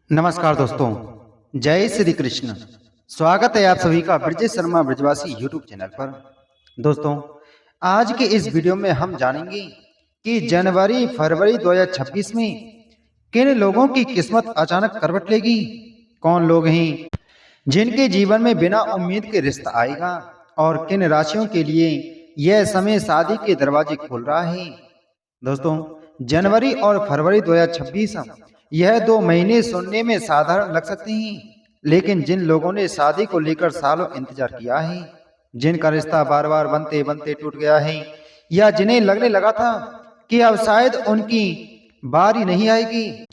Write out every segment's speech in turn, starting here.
नमस्कार दोस्तों, जय श्री कृष्ण। स्वागत है आप सभी का ब्रजेश शर्मा ब्रजवासी यूट्यूब चैनल पर। दोस्तों, आज के इस वीडियो में हम जानेंगे कि जनवरी फरवरी 2026 में किन लोगों की किस्मत अचानक करवट लेगी। कौन लोग हैं जिनके जीवन में बिना उम्मीद के रिश्ता आएगा और किन राशियों के लिए यह समय शादी के दरवाजे खोल रहा है। दोस्तों, जनवरी और फरवरी 2026 यह 2 महीने सुनने में साधारण लग सकते हैं, लेकिन जिन लोगों ने शादी को लेकर सालों इंतजार किया है, जिनका रिश्ता बार बार बनते बनते टूट गया है, या जिन्हें लगने लगा था कि अब शायद उनकी बारी नहीं आएगी,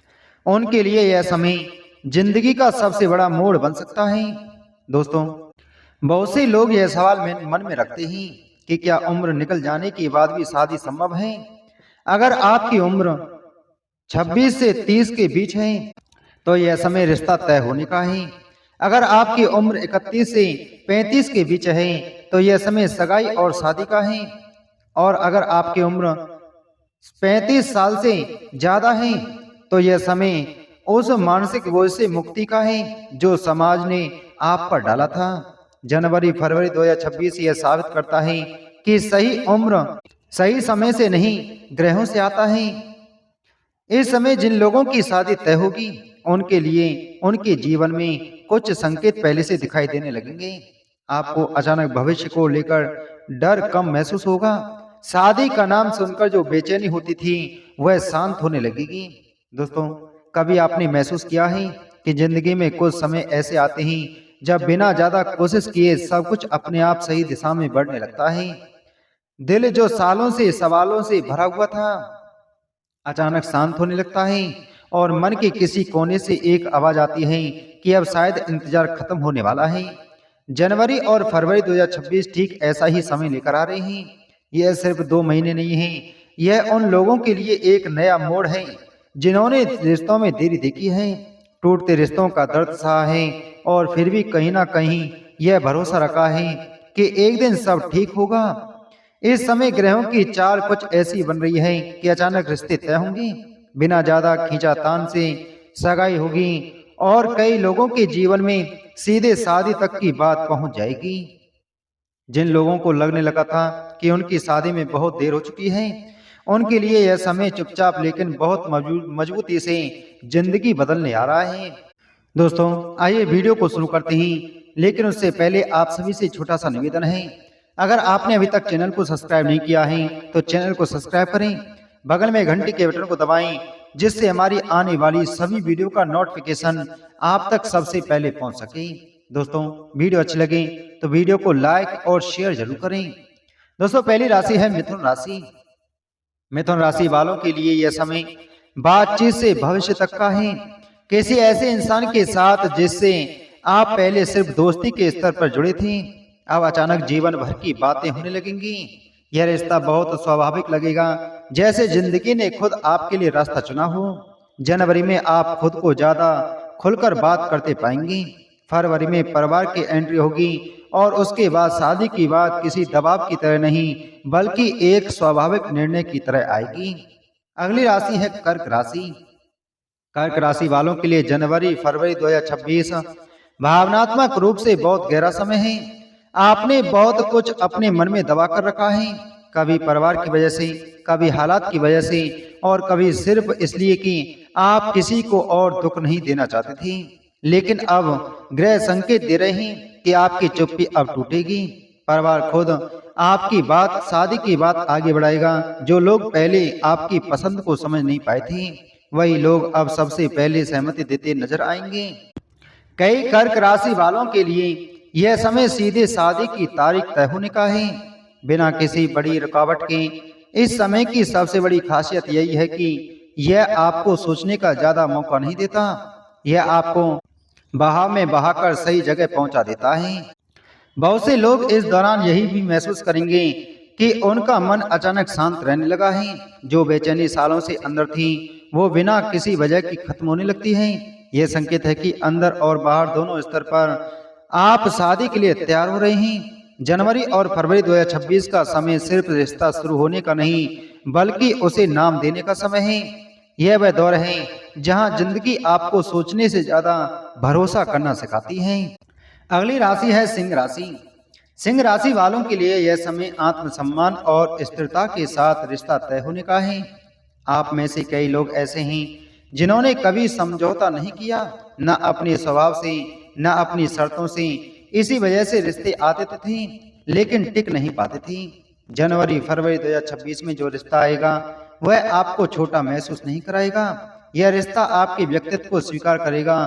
उनके लिए यह समय जिंदगी का सबसे बड़ा मोड़ बन सकता है। दोस्तों, बहुत से लोग यह सवाल मन में रखते हैं कि क्या उम्र निकल जाने के बाद भी शादी संभव है। अगर आपकी उम्र 26 से 30 के बीच है तो यह समय रिश्ता तय होने का है। अगर आपकी उम्र 31 से 35 के बीच है तो यह समय सगाई और शादी का है। और अगर आपकी उम्र 35 साल से ज्यादा है तो यह समय उस मानसिक बोझ से मुक्ति का है जो समाज ने आप पर डाला था। जनवरी फरवरी 2026 यह साबित करता है कि सही उम्र सही समय से नहीं, ग्रहों से आता है। इस समय जिन लोगों की शादी तय होगी उनके लिए उनके जीवन में कुछ संकेत पहले से दिखाई देने लगेंगे। आपको अचानक भविष्य को लेकर डर कम महसूस होगा। शादी का नाम सुनकर जो बेचैनी होती थी वह शांत होने लगेगी। दोस्तों, कभी आपने महसूस किया है कि जिंदगी में कुछ समय ऐसे आते हैं जब बिना ज्यादा कोशिश किए सब कुछ अपने आप सही दिशा में बढ़ने लगता है। दिल जो सालों से सवालों से भरा हुआ था अचानक शांत होने लगता है और मन के किसी कोने से एक आवाज आती है कि अब शायद इंतजार खत्म होने वाला है। जनवरी और फरवरी 2026 ठीक ऐसा ही समय लेकर आ रहे हैं। यह सिर्फ 2 महीने नहीं है, यह उन लोगों के लिए एक नया मोड़ है जिन्होंने रिश्तों में देरी देखी है, टूटते रिश्तों का दर्द सहा है और फिर भी कहीं ना कहीं यह भरोसा रखा है कि एक दिन सब ठीक होगा। इस समय ग्रहों की चाल कुछ ऐसी बन रही है कि अचानक रिश्ते तय होंगे, बिना ज्यादा खींचातान से सगाई होगी और कई लोगों के जीवन में सीधे शादी तक की बात पहुंच जाएगी। जिन लोगों को लगने लगा था कि उनकी शादी में बहुत देर हो चुकी है, उनके लिए यह समय चुपचाप लेकिन बहुत मजबूती से जिंदगी बदलने आ रहा है। दोस्तों, आइए वीडियो को शुरू करते हैं, लेकिन उससे पहले आप सभी से छोटा सा निवेदन है। अगर आपने अभी तक चैनल को सब्सक्राइब नहीं किया है तो चैनल को सब्सक्राइब करें, बगल में घंटी के बटन को दबाएं जिससे हमारी आने वाली सभी वीडियो का नोटिफिकेशन आप तक सबसे पहले पहुंच सके। दोस्तों, वीडियो अच्छी लगे तो वीडियो को लाइक और शेयर जरूर करें। दोस्तों, पहली राशि है मिथुन राशि। मिथुन राशि वालों के लिए यह समय बातचीत से भविष्य तक का है। किसी ऐसे इंसान के साथ जिससे आप पहले सिर्फ दोस्ती के स्तर पर जुड़े थे, अब अचानक जीवन भर की बातें होने लगेंगी। यह रिश्ता बहुत स्वाभाविक लगेगा, जैसे जिंदगी ने खुद आपके लिए रास्ता चुना हो। जनवरी में आप खुद को ज्यादा खुलकर बात करते पाएंगे। फरवरी में परिवार की एंट्री होगी और उसके बाद शादी की बात किसी दबाव की तरह नहीं बल्कि एक स्वाभाविक निर्णय की तरह आएगी। अगली राशि है कर्क राशि। कर्क राशि वालों के लिए जनवरी फरवरी 2026 भावनात्मक रूप से बहुत गहरा समय है। आपने बहुत कुछ अपने मन में दबा कर रखा है, कभी परिवार की वजह से, कभी हालात की वजह से और कभी सिर्फ इसलिए कि आप किसी को और दुख नहीं देना चाहते थे। लेकिन अब ग्रह संकेत दे रहे हैं कि आपकी चुप्पी अब टूटेगी। परिवार खुद आपकी बात, शादी की बात आगे बढ़ाएगा। जो लोग पहले आपकी पसंद को समझ नहीं पाए थे वही लोग अब सबसे पहले सहमति देते नजर आएंगे। कई कर्क राशि वालों के लिए यह समय सीधे शादी की तारीख तय होने का है, बिना किसी बड़ी रुकावट के। इस समय की सबसे बड़ी खासियत यही है कि यह आपको सोचने का ज्यादा मौका नहीं देता, यह आपको बहाव में बहाकर सही जगह पहुंचा देता है। बहुत से लोग इस दौरान यही भी महसूस करेंगे कि उनका मन अचानक शांत रहने लगा है। जो बेचैनी सालों से अंदर थी वो बिना किसी वजह की खत्म होने लगती है। यह संकेत है कि अंदर और बाहर दोनों स्तर पर आप शादी के लिए तैयार हो रहे हैं। जनवरी और फरवरी 2026 का समय सिर्फ रिश्ता शुरू होने का नहीं बल्कि उसे नाम देने का समय है। यह वह दौर है जहां जिंदगी आपको सोचने से ज्यादा भरोसा करना सिखाती है। अगली राशि है सिंह राशि। सिंह राशि वालों के लिए यह समय आत्मसम्मान और स्थिरता के साथ रिश्ता तय होने का है। आप में से कई लोग ऐसे हैं जिन्होंने कभी समझौता नहीं किया, न अपने स्वभाव से न अपनी शर्तों से। इसी वजह से रिश्ते आते तो थे लेकिन टिक नहीं पाते थे। जनवरी फरवरी 2026 में जो रिश्ता आएगा वह आपको छोटा महसूस नहीं कराएगा। यह रिश्ता आपके व्यक्तित्व को स्वीकार करेगा।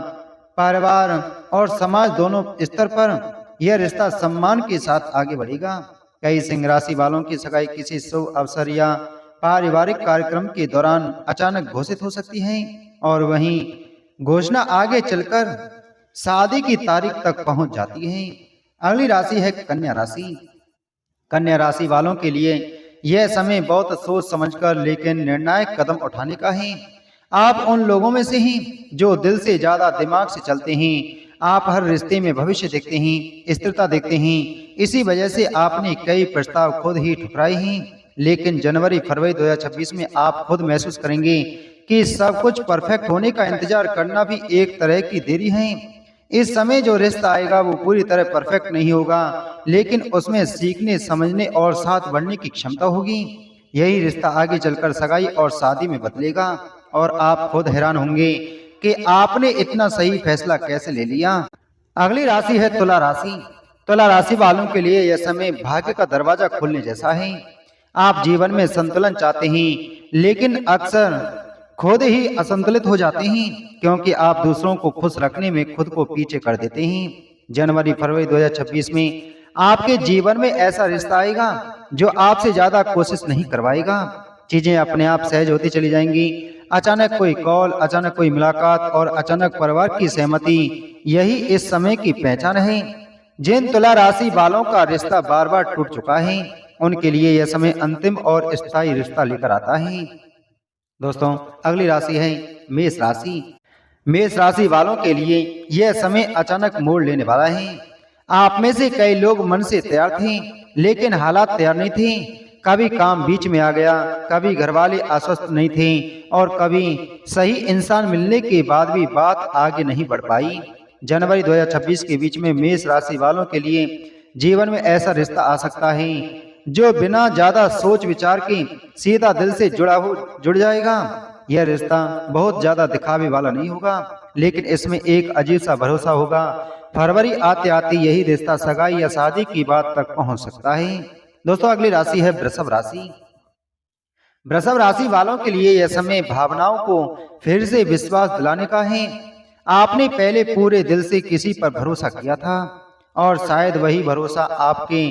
परिवार और समाज दोनों स्तर पर यह रिश्ता सम्मान के साथ आगे बढ़ेगा। कई सिंह राशि वालों की सगाई किसी शुभ अवसर या पारिवारिक कार्यक्रम के दौरान अचानक घोषित हो सकती है और वहीं घोषणा आगे चलकर शादी की तारीख तक पहुंच जाती है। अगली राशि है कन्या राशि। कन्या राशि वालों के लिए यह समय बहुत सोच समझकर लेकिन निर्णायक कदम उठाने का है। आप उन लोगों में से हैं जो दिल से ज्यादा दिमाग से चलते हैं। आप हर रिश्ते में भविष्य देखते हैं, स्थिरता देखते हैं। इसी वजह से आपने कई प्रस्ताव खुद ही ठुकराए हैं। लेकिन जनवरी फरवरी 2026 में आप खुद महसूस करेंगे कि सब कुछ परफेक्ट होने का इंतजार करना भी एक तरह की देरी है। इस समय जो रिश्ता आएगा वो पूरी तरह परफेक्ट नहीं होगा, लेकिन उसमें सीखने, समझने और साथ बढ़ने की क्षमता होगी। यही रिश्ता आगे चलकर सगाई और शादी में बदलेगा और आप खुद हैरान होंगे कि आपने इतना सही फैसला कैसे ले लिया। अगली राशि है तुला राशि। तुला राशि वालों के लिए यह समय भाग्य का दरवाजा खोलने जैसा है। आप जीवन में संतुलन चाहते हैं लेकिन अक्सर खुद ही असंतुलित हो जाते हैं क्योंकि आप दूसरों को खुश रखने में खुद को पीछे कर देते हैं। जनवरी फरवरी 2026 में आपके जीवन में ऐसा रिश्ता आएगा जो आपसे ज्यादा कोशिश नहीं करवाएगा। चीजें अपने आप सहज होती चली जाएंगी। अचानक कोई कॉल, अचानक कोई मुलाकात और अचानक परिवार की सहमति, यही इस समय की पहचान है। जिन तुला राशि वालों का रिश्ता बार बार टूट चुका है उनके लिए यह समय अंतिम और स्थायी रिश्ता लेकर आता है। दोस्तों, अगली राशि है मेष राशि। मेष राशि वालों के लिए यह समय अचानक मोड़ लेने वाला है। आप में से कई लोग मन से तैयार थे लेकिन हालात तैयार नहीं थे। कभी काम बीच में आ गया, कभी घरवाले आश्वस्त नहीं थे और कभी सही इंसान मिलने के बाद भी बात आगे नहीं बढ़ पाई। जनवरी 2026 के बीच में मेष राशि वालों के लिए जीवन में ऐसा रिश्ता आ सकता है जो बिना ज्यादा सोच विचार के सीधा दिल से जुड़ जाएगा। यह रिश्ता बहुत ज्यादा दिखावे वाला नहीं होगा लेकिन इसमें एक अजीब सा भरोसा होगा। फरवरी आते आते यही रिश्ता सगाई या शादी की बात तक पहुंच सकता है। दोस्तों, अगली राशि है वृषभ राशि। वृषभ राशि वालों के लिए यह समय भावनाओं को फिर से विश्वास दिलाने का है। आपने पहले पूरे दिल से किसी पर भरोसा किया था और शायद वही भरोसा आपके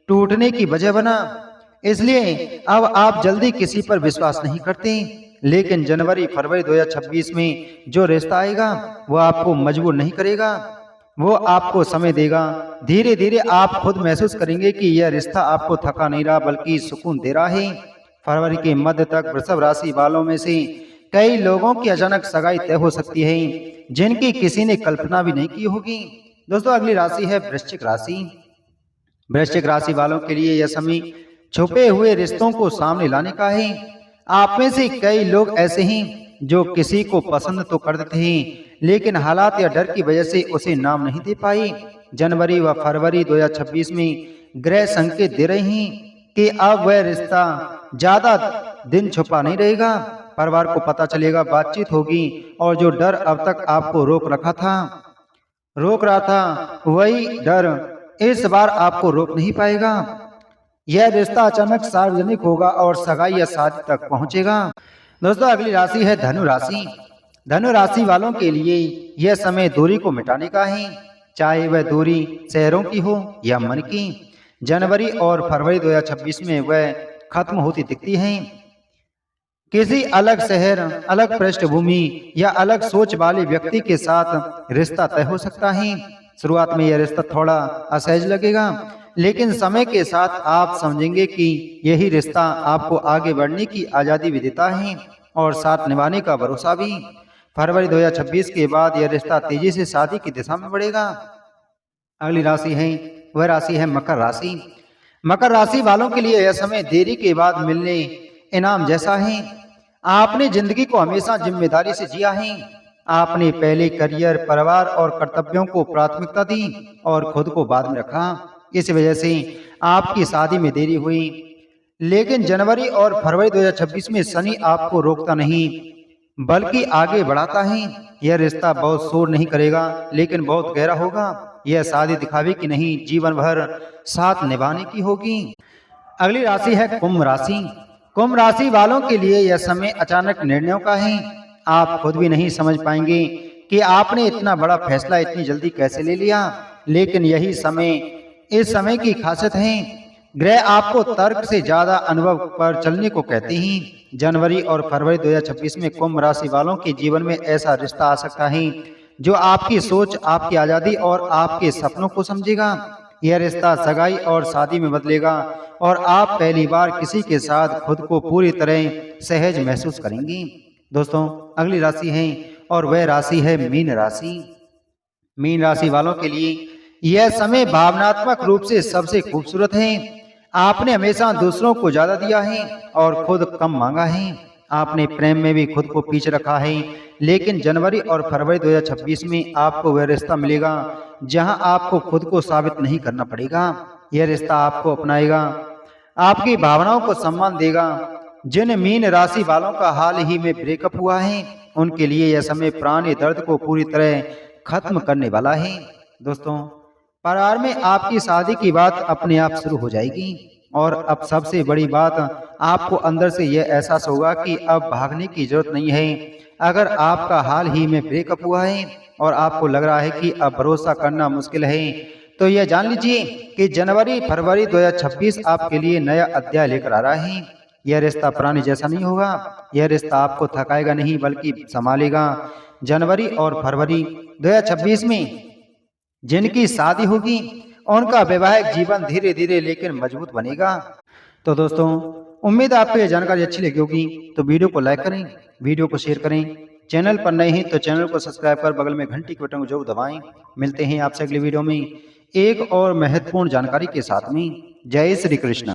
टूटने की वजह बना। इसलिए अब आप जल्दी किसी पर विश्वास नहीं करते। लेकिन जनवरी फरवरी 2026 में जो रिश्ता आएगा वो आपको मजबूर नहीं करेगा, वो आपको समय देगा। धीरे धीरे आप खुद महसूस करेंगे कि यह रिश्ता आपको थका नहीं रहा बल्कि सुकून दे रहा है। फरवरी के मध्य तक वृषभ राशि वालों में से कई लोगों की अचानक सगाई तय हो सकती है जिनकी किसी ने कल्पना भी नहीं की होगी। दोस्तों, अगली राशि है वृश्चिक राशि। वृश्चिक राशि वालों के लिए यह समय छुपे हुए रिश्तों को सामने लाने का है। आप में से कई लोग ऐसे हैं जो किसी को पसंद तो करते हैं लेकिन हालात या डर की वजह से उसे नाम नहीं दे पाए। जनवरी व फरवरी 2026 में ग्रह संकेत दे रहे हैं कि अब वह रिश्ता ज्यादा दिन छुपा नहीं रहेगा। परिवार को पता चलेगा, बातचीत होगी और जो डर अब तक आपको रोक रहा था वही डर इस बार आपको रोक नहीं पाएगा। यह रिश्ता अचानक सार्वजनिक होगा और सगाई या शादी तक पहुंचेगा। दोस्तों, अगली राशि है धनु राशि। धनु राशि वालों के लिए यह समय दूरी को मिटाने का है, चाहे वह दूरी शहरों की हो या मन की। जनवरी और फरवरी 2026 में वह खत्म होती दिखती है। किसी अलग शहर, अलग पृष्ठभूमि या अलग सोच वाले व्यक्ति के साथ रिश्ता तय हो सकता है। शुरुआत में यह रिश्ता थोड़ा असहज लगेगा लेकिन समय के साथ आप समझेंगे कि यही रिश्ता आपको आगे बढ़ने की आजादी भी देता है और साथ निभाने का भरोसा भी। फरवरी 2026 के बाद यह रिश्ता तेजी से शादी की दिशा में बढ़ेगा। अगली राशि है वह राशि है मकर राशि। मकर राशि वालों के लिए यह समय देरी के बाद मिलने इनाम जैसा है। आपने जिंदगी को हमेशा जिम्मेदारी से जिया है। आपने पहले करियर, परिवार और कर्तव्यों को प्राथमिकता दी और खुद को बाद में रखा। इस वजह से आपकी शादी में देरी हुई। लेकिन जनवरी और फरवरी 2026 में शनि आपको रोकता नहीं बल्कि आगे बढ़ाता है। यह रिश्ता बहुत शोर नहीं करेगा लेकिन बहुत गहरा होगा। यह शादी दिखावे की नहीं, जीवन भर साथ निभाने की होगी। अगली राशि है कुंभ राशि। कुंभ राशि वालों के लिए यह समय अचानक निर्णयों का है। आप खुद भी नहीं समझ पाएंगे कि आपने इतना बड़ा फैसला इतनी जल्दी कैसे ले लिया, लेकिन यही समय इस समय की खासियत है। ग्रह आपको तर्क से ज्यादा अनुभव पर चलने को कहते हैं। जनवरी और फरवरी 2026 में कुंभ राशि वालों के जीवन में ऐसा रिश्ता आ सकता है जो आपकी सोच, आपकी आजादी और आपके सपनों को समझेगा। यह रिश्ता सगाई और शादी में बदलेगा और आप पहली बार किसी के साथ खुद को पूरी तरह सहज महसूस करेंगी। दोस्तों, अगली राशि है और वह राशि है मीन राशि। मीन राशि वालों के लिए यह समय भावनात्मक रूप से सबसे खूबसूरत है। आपने हमेशा दूसरों को ज्यादा दिया है और खुद कम मांगा है। आपने प्रेम में भी खुद को पीछे रखा है, लेकिन जनवरी और फरवरी 2026 में आपको वह रिश्ता मिलेगा जहां आपको खुद को साबित नहीं करना पड़ेगा। यह रिश्ता आपको अपनाएगा, आपकी भावनाओं को सम्मान देगा। जिन मीन राशि वालों का हाल ही में ब्रेकअप हुआ है, उनके लिए यह समय पुराने दर्द को पूरी तरह खत्म करने वाला है। दोस्तों, परिवार में आपकी शादी की बात अपने आप शुरू हो जाएगी और अब सबसे बड़ी बात, आपको अंदर से यह एहसास होगा कि अब भागने की जरूरत नहीं है। अगर आपका हाल ही में ब्रेकअप हुआ है और आपको लग रहा है कि अब भरोसा करना मुश्किल है, तो यह जान लीजिए कि जनवरी फरवरी 2026 आपके लिए नया अध्याय लेकर आ रहा है। यह रिश्ता पुराने जैसा नहीं होगा। यह रिश्ता आपको थकाएगा नहीं बल्कि संभालेगा। जनवरी और फरवरी 2026 में जिनकी शादी होगी उनका वैवाहिक जीवन धीरे धीरे लेकिन मजबूत बनेगा। तो दोस्तों, उम्मीद है आपको यह जानकारी अच्छी लगी होगी। तो वीडियो को लाइक करें, वीडियो को शेयर करें। चैनल पर नए हैं तो चैनल को सब्सक्राइब कर बगल में घंटी के बटन को जरूर दबाएं। मिलते हैं आपसे अगली वीडियो में एक और महत्वपूर्ण जानकारी के साथ में। जय श्री कृष्ण।